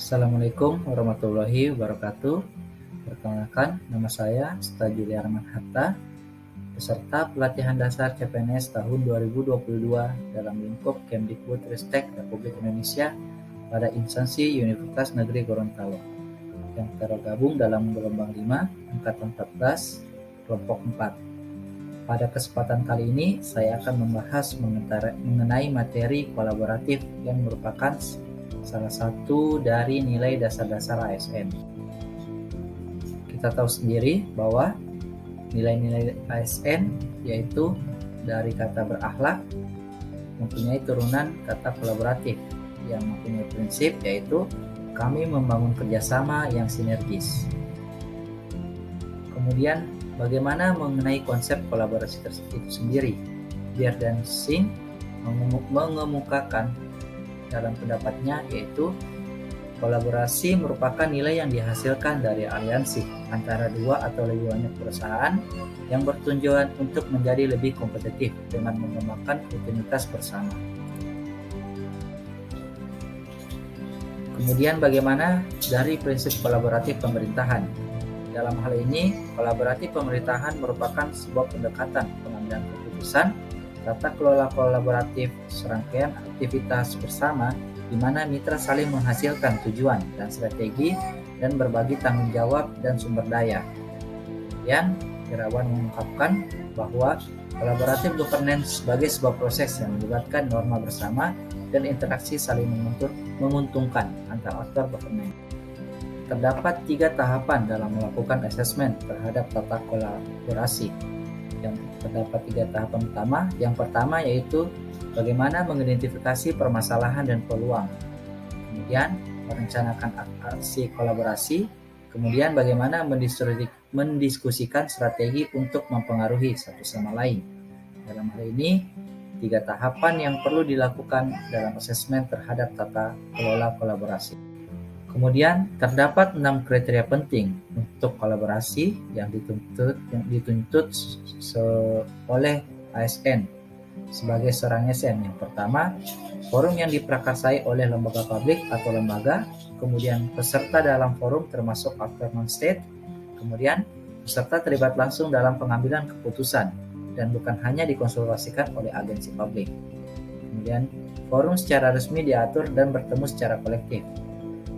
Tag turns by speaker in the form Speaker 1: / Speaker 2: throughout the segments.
Speaker 1: Assalamualaikum warahmatullahi wabarakatuh. Perkenalkan, nama saya Sta Julia Arman Hatta, peserta pelatihan dasar CPNS tahun 2022 dalam lingkup Kemdikbudristek Republik Indonesia pada instansi Universitas Negeri Gorontalo yang tergabung dalam gelombang 5, angkatan 14, kelompok 4. Pada kesempatan kali ini, saya akan membahas mengenai materi kolaboratif yang merupakan salah satu dari nilai dasar-dasar ASN. Kita tahu sendiri bahwa nilai-nilai ASN yaitu dari kata berakhlak mempunyai turunan kata kolaboratif yang mempunyai prinsip yaitu kami membangun kerjasama yang sinergis. Kemudian bagaimana mengenai konsep kolaborasi itu sendiri? Beer dan Singh mengemukakan dalam pendapatnya yaitu kolaborasi merupakan nilai yang dihasilkan dari aliansi antara dua atau lebih banyak perusahaan yang bertujuan untuk menjadi lebih kompetitif dengan mengembangkan rutinitas bersama. Kemudian bagaimana dari prinsip kolaboratif pemerintahan? Dalam hal ini, kolaboratif pemerintahan merupakan sebuah pendekatan pengambilan keputusan tata kelola kolaboratif serangkaian aktivitas bersama di mana mitra saling menghasilkan tujuan dan strategi dan berbagi tanggung jawab dan sumber daya. Kemudian, Irawan mengungkapkan bahwa kolaboratif governance sebagai sebuah proses yang melibatkan norma bersama dan interaksi saling menguntungkan antar aktor governance. Terdapat 3 tahapan dalam melakukan asesmen terhadap tata kolaborasi. Yang terdapat 3 tahapan utama. Yang pertama yaitu bagaimana mengidentifikasi permasalahan dan peluang. Kemudian merencanakan aksi kolaborasi. Kemudian bagaimana mendiskusikan strategi untuk mempengaruhi satu sama lain. Dalam hal ini 3 tahapan yang perlu dilakukan dalam asesmen terhadap tata kelola kolaborasi. Kemudian terdapat 6 kriteria penting untuk kolaborasi yang dituntut oleh ASN sebagai seorang ASN. Yang pertama, forum yang diprakarsai oleh lembaga publik atau lembaga, kemudian peserta dalam forum termasuk aktor non-state, kemudian peserta terlibat langsung dalam pengambilan keputusan dan bukan hanya dikonsultasikan oleh agensi publik. Kemudian forum secara resmi diatur dan bertemu secara kolektif.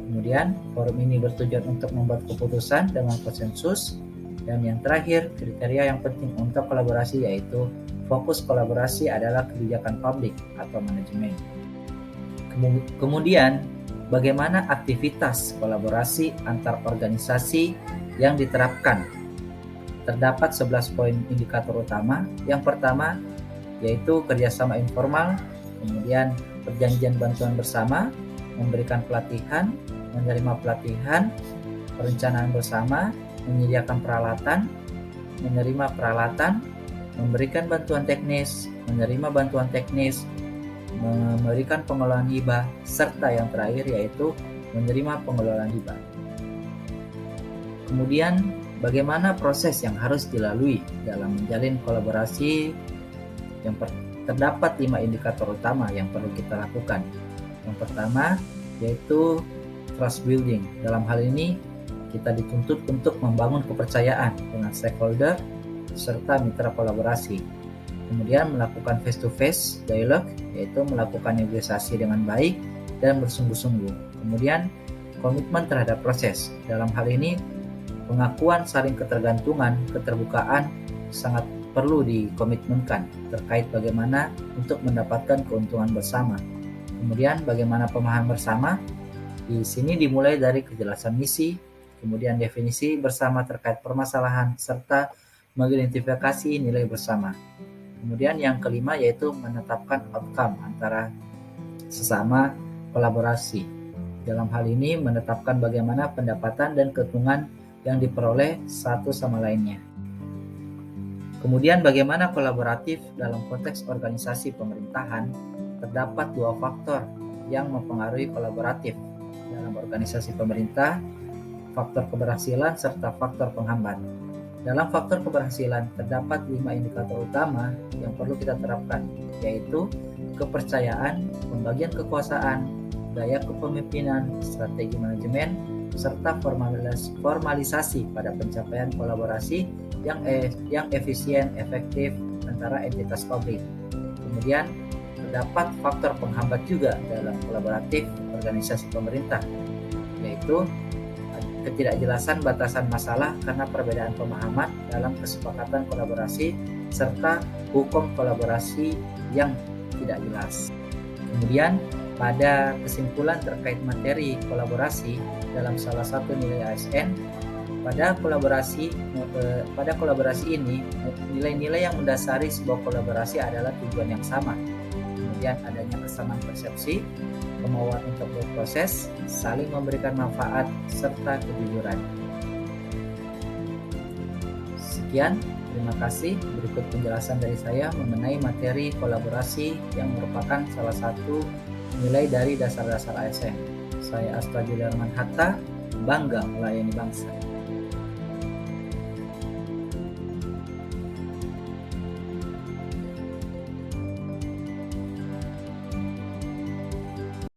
Speaker 1: Kemudian, forum ini bertujuan untuk membuat keputusan dengan konsensus. Dan yang terakhir, kriteria yang penting untuk kolaborasi yaitu fokus kolaborasi adalah kebijakan publik atau manajemen. Kemudian, bagaimana aktivitas kolaborasi antar organisasi yang diterapkan? Terdapat 11 poin indikator utama. Yang pertama, yaitu kerjasama informal, kemudian perjanjian bantuan bersama, memberikan pelatihan, menerima pelatihan, perencanaan bersama, menyediakan peralatan, menerima peralatan, memberikan bantuan teknis, menerima bantuan teknis, memberikan pengelolaan hibah, serta yang terakhir yaitu menerima pengelolaan hibah. Kemudian, bagaimana proses yang harus dilalui dalam menjalin kolaborasi? Terdapat 5 indikator utama yang perlu kita lakukan. Yang pertama yaitu trust building. Dalam hal ini kita dituntut untuk membangun kepercayaan dengan stakeholder serta mitra kolaborasi. Kemudian melakukan face-to-face dialog, yaitu melakukan negosiasi dengan baik dan bersungguh-sungguh. Kemudian komitmen terhadap proses. Dalam hal ini pengakuan saling ketergantungan, keterbukaan sangat perlu dikomitmenkan terkait bagaimana untuk mendapatkan keuntungan bersama. Kemudian bagaimana pemahaman bersama? Di sini dimulai dari kejelasan misi, kemudian definisi bersama terkait permasalahan, serta mengidentifikasi nilai bersama. Kemudian yang kelima yaitu menetapkan outcome antara sesama kolaborasi. Dalam hal ini menetapkan bagaimana pendapatan dan keuntungan yang diperoleh satu sama lainnya. Kemudian bagaimana kolaboratif dalam konteks organisasi pemerintahan? Terdapat 2 faktor yang mempengaruhi kolaboratif dalam organisasi pemerintah, faktor keberhasilan serta faktor penghambat. Dalam faktor keberhasilan terdapat 5 indikator utama yang perlu kita terapkan, yaitu kepercayaan, pembagian kekuasaan, gaya kepemimpinan, strategi manajemen, serta formalisasi pada pencapaian kolaborasi yang efisien, efektif antara entitas publik. Kemudian terdapat faktor penghambat juga dalam kolaboratif organisasi pemerintah, yaitu ketidakjelasan batasan masalah karena perbedaan pemahaman dalam kesepakatan kolaborasi serta hukum kolaborasi yang tidak jelas. Kemudian pada kesimpulan terkait materi kolaborasi dalam salah satu nilai ASN, pada kolaborasi ini nilai-nilai yang mendasari sebuah kolaborasi adalah tujuan yang sama, kemudian adanya kesamaan persepsi, kemauan untuk berproses, saling memberikan manfaat, serta kejujuran. Sekian, terima kasih. Berikut penjelasan dari saya mengenai materi kolaborasi yang merupakan salah satu nilai dari dasar-dasar ASN. Saya Asta Juliarman Hatta, bangga melayani bangsa.